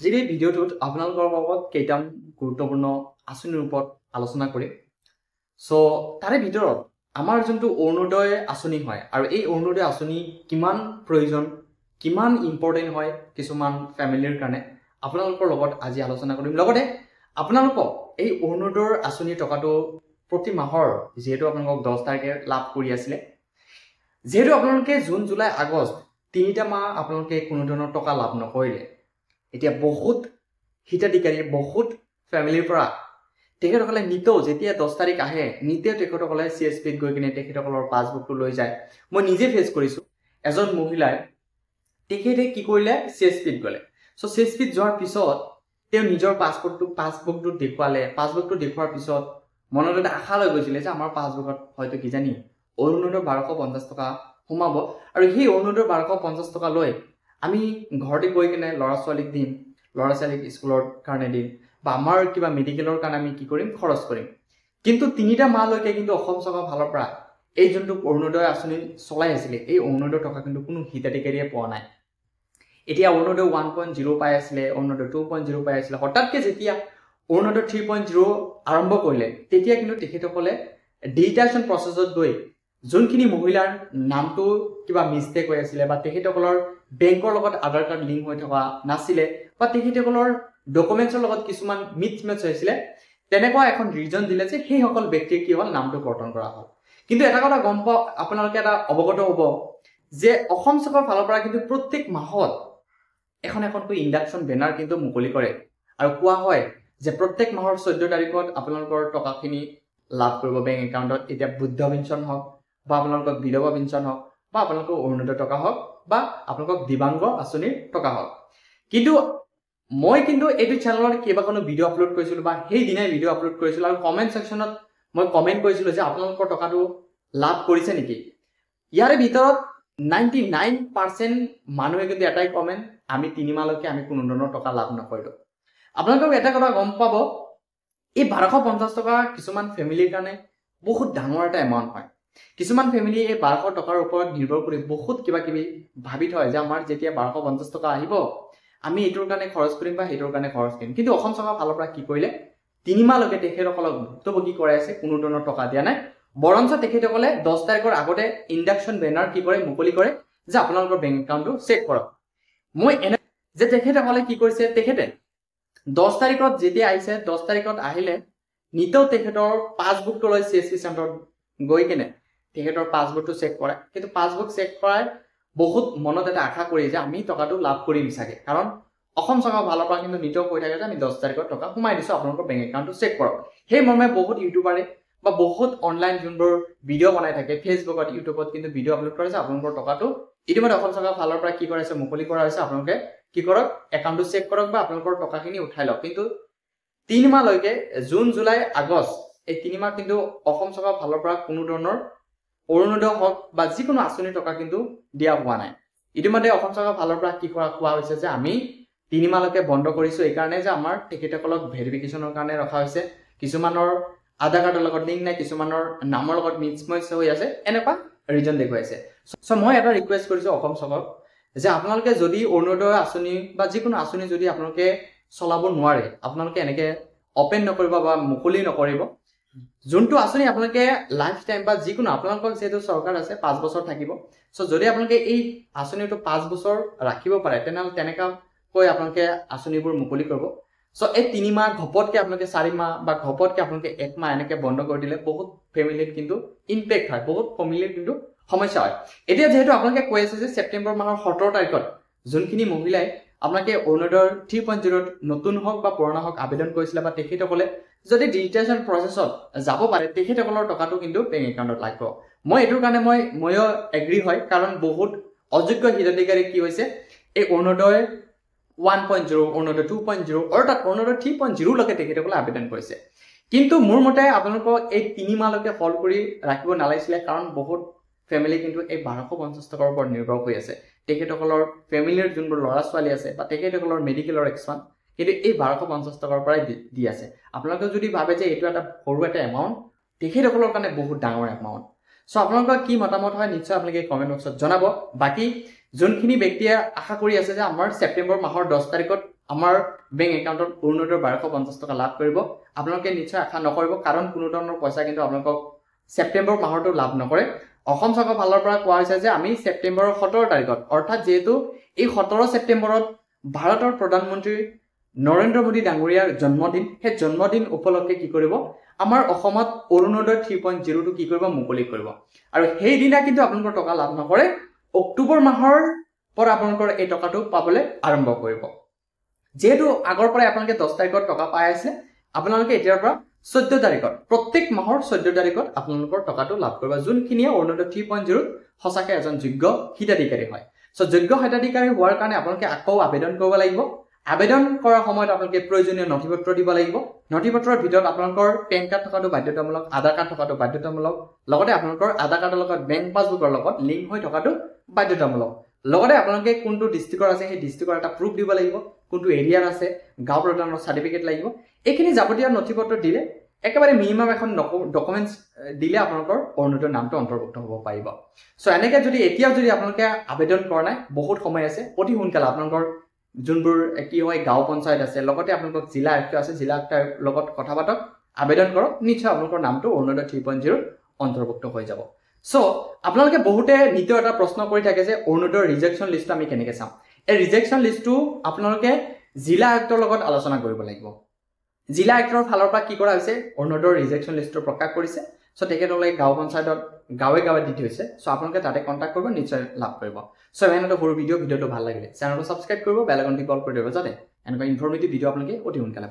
যিয়ে ভিডিওটোত আপোনালোকৰ লগত কেইটাম গুৰুত্বপূৰ্ণ আঁচনিৰ ওপৰত আলোচনা কৰিম। সো তাৰে ভিতৰত আমাৰ যোনটো অৰুণোদয় আঁচনি হয় আৰু এই অৰুণোদয় আঁচনি কিমান প্ৰয়োজন কিমান ইম্পৰ্টেন্ট হয় কিছুমান ফ্যামিলিৰ কাৰণে আপোনালোকৰ লগত আজি আলোচনা কৰিম। লগতে আপোনালোকক এই অৰুণোদয় আঁচনিৰ টকাটো প্ৰতি মাহৰ যেহেতু আপোনালোকক 10 তাৰিখে লাভ কৰি আছিলে, যেহেতু আপোনালোকে জুন জুলাই আগষ্ট তিনিটা মাহ আপোনালোকে কোনো ধৰণৰ টকা লাভ নকৰিলে, এতিয়া বহুত হিতাধিকাৰী বহুত ফ্যামিলিৰ পৰা তেখেতসকলে নিতেও যেতিয়া 10 তাৰিখ আহে নিতেও তেখেতসকলে CSPত গৈ কিনে তেখেতসকলৰ পাছবুকটো লৈ যায়। মই নিজে ফেচ কৰিছো, এজন মহিলাই তেখেতে কি কৰিলে CSPত গলে। সো CSPত যোৱাৰ পিছত তেওঁ নিজৰ পাছবুকটো দেখুৱালে। পাছবুকটো দেখুৱাৰ পিছত মনত এটা আশা লৈ গৈছিলে যে আমাৰ পাছবুকত হয়তো কি জানি অৰুণোদয় 1250 টকা সোমাব আৰু সেই অৰুণোদয় 1250 টকা লৈ আমি ঘৰতে গৈ কিনে ল'ৰা ছোৱালীক দিম, ল'ৰা ছোৱালীক স্কুলৰ কাৰণে দিম বা আমাৰ কিবা মেডিকেলৰ কাৰণে আমি কি কৰিম খৰচ কৰিম। কিন্তু তিনিটা মাহলৈকে কিন্তু অসম চৰকাৰৰ ফালৰ পৰা এই যোনটো অৰুণোদয় আঁচনি চলাই আছিলে এই অৰুণোদয় টকা কিন্তু কোনো হিতাধিকাৰীয়ে পোৱা নাই। এতিয়া অৰুণোদয় 1.0 পাই আছিলে, অৰুণোদয় 2.0 পাই আছিলে। হঠাৎকে যেতিয়া অৰুণোদয় 3.0 আৰম্ভ কৰিলে তেতিয়া কিন্তু তেখেতসকলে ডিজিটেলাইজেশ্যন প্ৰচেছত গৈ যোনখিনি মহিলাৰ নামটো কিবা মিষ্টেক হৈ আছিলে বা তেখেতসকলৰ বেংকৰ লগত আধাৰ কাৰ্ড লিংক হৈ থকা নাছিলে বা তেখেতসকলৰ ডকুমেন্টছৰ লগত কিছুমান মিছমেচ হৈছিলে, তেনেকুৱা এখন ৰিজন দিলে যে সেই সকল ব্যক্তিৰ কি হ'ল নামটো কৰ্তন কৰা হ'ল। কিন্তু এটা কথা গম পাওক, আপোনালোকে এটা অৱগত হ'ব যে অসম চৰকাৰৰ ফালৰ পৰা কিন্তু প্ৰত্যেক মাহত এখন এখনকৈ ইণ্ডাকশ্যন বেনাৰ কিন্তু মুকলি কৰে আৰু কোৱা হয় যে প্ৰত্যেক মাহৰ 14 তাৰিখত আপোনালোকৰ টকাখিনি লাভ কৰিব বেংক একাউণ্টত। এতিয়া বৃদ্ধ পেঞ্চন হওক বা আপোনালোকক বিধৱা পেঞ্চন হওক বা আপোনালোকৰ অৰুণোদয় টকা হওক বা আপোনালোকক দিব্যাংগ আঁচনিৰ টকা হওক। কিন্তু মই কিন্তু এইটো চেনেলত কেইবাখনো ভিডিঅ' আপলোড কৰিছিলো বা সেই দিনাই ভিডিঅ' আপলোড কৰিছিলো আৰু কমেন্ট সেকশনত মই কমেন্ট কৰিছিলো যে আপোনালোকৰ টকাটো লাভ কৰিছে নেকি। ইয়াৰে ভিতৰত 99% মানুহে কিন্তু এটাই কমেন্ট, আমি 3 মাহলৈকে আমি কোনো ধৰণৰ টকা লাভ নকৰিলো। আপোনালোকক এটা কথা গম পাব, এই 1250 টকা কিছুমান ফ্যামিলিৰ কাৰণে বহুত ডাঙৰ এটা এমাউণ্ট হয়। কিছুমান ফ্যামিলি এই 1200 টকাৰ ওপৰত নিৰ্ভৰ কৰি বহুত কিবা কিবি ভাবি থয় যে আমাৰ যেতিয়া 1250 টকা আহিব আমি এইটোৰ কাৰণে খৰচ কৰিম বা সেইটোৰ কাৰণে খৰচ কৰিম। কিন্তু অসম চৰকাৰৰ ফালৰ পৰা কি কৰিলে 3 মাহলৈকে তেখেতসকলক ভুক্তভোগী কৰাই আছে, কোনো ধৰণৰ টকা দিয়া নাই। বৰঞ্চ তেখেতসকলে 10 তাৰিখৰ আগতে ইণ্ডাকশ্যন বেনাৰ কি কৰে মুকলি কৰে যে আপোনালোকৰ বেংক একাউণ্টটো চেক কৰক। মই এনে যে তেখেতসকলে কি কৰিছে, তেখেতে 10 তাৰিখত যেতিয়া আহিছে 10 তাৰিখত আহিলে নিতেও তেখেতৰ পাছবুকটো লৈ CSP চেণ্টাৰত গৈ কিনে তেখেতৰ পাছবুকটো চেক কৰে। কিন্তু পাছবুক চেক কৰাই বহুত মনত এটা আশা কৰি যে আমি টকাটো লাভ কৰিম চাগে, কাৰণ অসম চৰকাৰৰ ফালৰ পৰা কিন্তু নিতেও কৈ থাকে যে আমি 10 তাৰিখত টকা সোমাই দিছো, আপোনালোকৰ বেংক একাউণ্টটো চেক কৰক। সেই মৰ্মে বহুত ইউটিউবাৰে বা বহুত অনলাইন যোনবোৰ ভিডিঅ' বনাই থাকে ফেচবুকত ইউটিউবত কিন্তু ভিডিঅ' আপলোড কৰে যে আপোনালোকৰ টকাটো ইতিমধ্যে অসম চৰকাৰৰ ফালৰ পৰা কি কৰাইছে মুকলি কৰা হৈছে, আপোনালোকে কি কৰক একাউণ্টটো চেক কৰক বা আপোনালোকৰ টকাখিনি উঠাই লওক। কিন্তু 3 মাহলৈকে জুন জুলাই আগষ্ট এই 3 মাহ কিন্তু অসম চৰকাৰৰ ফালৰ পৰা কোনো ধৰণৰ অৰুণোদয় হওক বা যিকোনো আঁচনিৰ টকা কিন্তু দিয়া হোৱা নাই। ইতিমধ্যে অসম চৰকাৰৰ ফালৰ পৰা কি কোৱা হৈছে যে আমি 3 মাহলৈকে বন্ধ কৰিছো এই কাৰণে যে আমাৰ তেখেতসকলক ভেৰিফিকেশ্যনৰ কাৰণে ৰখা হৈছে। কিছুমানৰ আধাৰ কাৰ্ডৰ লগত লিংক নাই, কিছুমানৰ নামৰ লগত মিছমেচ হৈ আছে, এনেকুৱা ৰিজন দেখুৱাইছে। সো মই এটা ৰিকুৱেষ্ট কৰিছো অসম চৰকাৰক যে আপোনালোকে যদি অৰুণোদয় আঁচনি বা যিকোনো আঁচনি যদি আপোনালোকে চলাব নোৱাৰে, আপোনালোকে এনেকে অপেন নকৰিব বা মুকলি নকৰিব। যোনটো আঁচনি আপোনালোকে লাইফ টাইম বা যিকোনো আপোনালোকৰ যেহেতু চৰকাৰ আছে 5 বছৰ থাকিব, সো যদি আপোনালোকে এই আঁচনিটো 5 বছৰ ৰাখিব পাৰে তেনেহ'লে তেনেকৈ আপোনালোকে আঁচনিবোৰ মুকলি কৰিব। সো এই 3 মাহ ঘপতকে আপোনালোকে 4 মাহ বা ঘপতকে আপোনালোকে 1 মাহ এনেকে বন্ধ কৰি দিলে বহুত ফ্যামিলিত কিন্তু ইম্পেক্ট হয়, বহুত ফ্যামিলিৰ কিন্তু সমস্যা হয়। এতিয়া যেহেতু আপোনালোকে কৈ আছে যে সেপ্টেম্বৰ মাহৰ 17 তাৰিখত যোনখিনি মহিলাই আপোনালোকে অৰুণোদয় 3.0 নতুন হওক বা পুৰণা হওক আবেদন কৰিছিলে বা তেখেতসকলে যদি ডিজিটেলাইজেশ্যন প্ৰচেছত যাব পাৰে তেখেতসকলৰ টকাটো কিন্তু বেংক একাউণ্টত লাগিব। মই এইটোৰ কাৰণে ময়ো এগ্ৰি হয়, কাৰণ বহুত অযোগ্য হিতাধিকাৰী কি হৈছে এই অৰুণোদয় 1.0 অৰুণোদয় 2.0 অৰ্থাৎ অৰুণোদয় 3.0 লৈকে তেখেতসকলে আবেদন কৰিছে। কিন্তু মোৰ মতে আপোনালোকক এই 3 মাহলৈকে হল কৰি ৰাখিব নালাগিছিলে, কাৰণ বহুত ফ্যামিলি কিন্তু এই 1250 টকাৰ ওপৰত নিৰ্ভৰ কৰি আছে। তেখেতসকলৰ ফ্যামিলিৰ যোনবোৰ ল'ৰা ছোৱালী আছে বা তেখেতসকলৰ মেডিকেলৰ এক্সপান কিন্তু এই 1250 টকাৰ পৰাই দি আছে। আপোনালোকে যদি ভাবে যে এইটো এটা সৰু এটা এমাউণ্ট, তেখেতসকলৰ কাৰণে বহুত ডাঙৰ এমাউণ্ট। সো আপোনালোকৰ কি মতামত হয় নিশ্চয় আপোনালোকে কমেন্ট বক্সত জনাব। বাকি যোনখিনি ব্যক্তিয়ে আশা কৰি আছে যে আমাৰ সেপ্টেম্বৰ মাহৰ 10 তাৰিখত আমাৰ বেংক একাউণ্টত অৰুণোদয়ৰ 1250 টকা লাভ কৰিব আপোনালোকে নিশ্চয় আশা নকৰিব কাৰণ কোনো ধৰণৰ পইচা কিন্তু আপোনালোকক সেপ্টেম্বৰ মাহৰটো লাভ নকৰে অসম চৰকাৰৰ ফালৰ পৰা কোৱা হৈছে যে আমি সেপ্টেম্বৰৰ 17 তাৰিখত অৰ্থাৎ যেহেতু এই 17 সেপ্টেম্বৰত ভাৰতৰ প্ৰধানমন্ত্ৰী নৰেন্দ্ৰ মোদী ডাঙৰীয়াৰ জন্মদিন সেই জন্মদিন উপলক্ষে কি কৰিব আমাৰ অসমত অৰুণোদয় 3.0 টো কি কৰিব মুকলি কৰিব আৰু সেই দিনা কিন্তু আপোনালোকৰ টকা লাভ নকৰে অক্টোবৰ মাহৰ পৰা আপোনালোকৰ এই টকাটো পাবলৈ আৰম্ভ কৰিব যেহেতু আগৰ পৰা আপোনালোকে 10 তাৰিখত টকা পাই আছে আপোনালোকে এতিয়াৰ পৰা 14 তাৰিখত প্ৰত্যেক মাহৰ 14 তাৰিখত আপোনালোকৰ টকাটো লাভ কৰিব যোনখিনিয়ে অৰুণোদয় 3.0 সঁচাকৈ এজন যোগ্য হিতাধিকাৰী হয় সো যোগ্য হিতাধিকাৰী হোৱাৰ কাৰণে আপোনালোকে আকৌ আবেদন কৰিব লাগিব আবেদন কৰাৰ সময়ত আপোনালোকে প্ৰয়োজনীয় নথিপত্ৰ দিব লাগিব নথিপত্ৰৰ ভিতৰত আপোনালোকৰ পেন কাৰ্ড থকাটো বাধ্যতামূলক আধাৰ কাৰ্ড থকাটো বাধ্যতামূলক লগতে আপোনালোকৰ আধাৰ কাৰ্ডৰ লগত বেংক পাছবুকৰ লগত লিংক হৈ থকাটো বাধ্যতামূলক লগতে আপোনালোকে কোনটো ডিস্ট্ৰিক্টৰ আছে সেই ডিস্ট্ৰিক্টৰ এটা প্ৰুফ দিব লাগিব কোনটো এৰিয়াৰ আছে গাঁও প্ৰধানৰ সাৰ্টিফিকেট লাগিব এইখিনি যাৱতীয় নথিপত্ৰ দিলে একেবাৰে মিনিমাম এখন ডকুমেন্টস দিলে আপোনালোকৰ অৰুণোদয়ৰ নামটো অন্তৰ্ভুক্ত হ'ব পাৰিব সো এনেকৈ যদি এতিয়াও যদি আপোনালোকে আবেদন কৰা নাই বহুত সময় আছে অতি সোনকালে আপোনালোকৰ যোনবোৰ কি হয় গাঁও পঞ্চায়ত আছে লগতে আপোনালোকৰ জিলা আয়ুক্ত আছে জিলা আয়ুক্তৰ লগত কথা পাতক আবেদন কৰক নিশ্চয় আপোনালোকৰ নামটো অৰুণোদয় 3.0 অন্তৰ্ভুক্ত হৈ যাব সো আপোনালোকে বহুতে নিতৌ এটা প্ৰশ্ন কৰি থাকে যে অৰুণোদয়ৰ ৰিজেকশ্যন লিষ্ট আমি কেনেকৈ চাম এই ৰিজেকশ্যন লিষ্টটো আপোনালোকে জিলা আয়ুক্তৰ লগত আলোচনা কৰিব লাগিব জিলা আয়ুক্তৰ ফালৰ পৰা কি কৰা হৈছে অৰুণোদয়ৰ ৰিজেকশ্যন লিষ্টটো প্ৰকাশ কৰিছে সো তেখেতসকলে গাঁও পঞ্চায়তত গাঁৱে গাঁৱে দি থৈছে সো আপোনালোকে তাতে কণ্টেক্ট কৰিব নিশ্চয় লাভ কৰিব সো এনেকুৱা সৰু ভিডিঅ'টো ভাল লাগিলে চেনেলটো সাবস্ক্ৰাইব কৰিব বেল আইকনটো অল কৰি দিব যাতে এনেকুৱা ইনফৰমেটিভ ভিডিঅ' আপোনালোকে অতি সোনকালে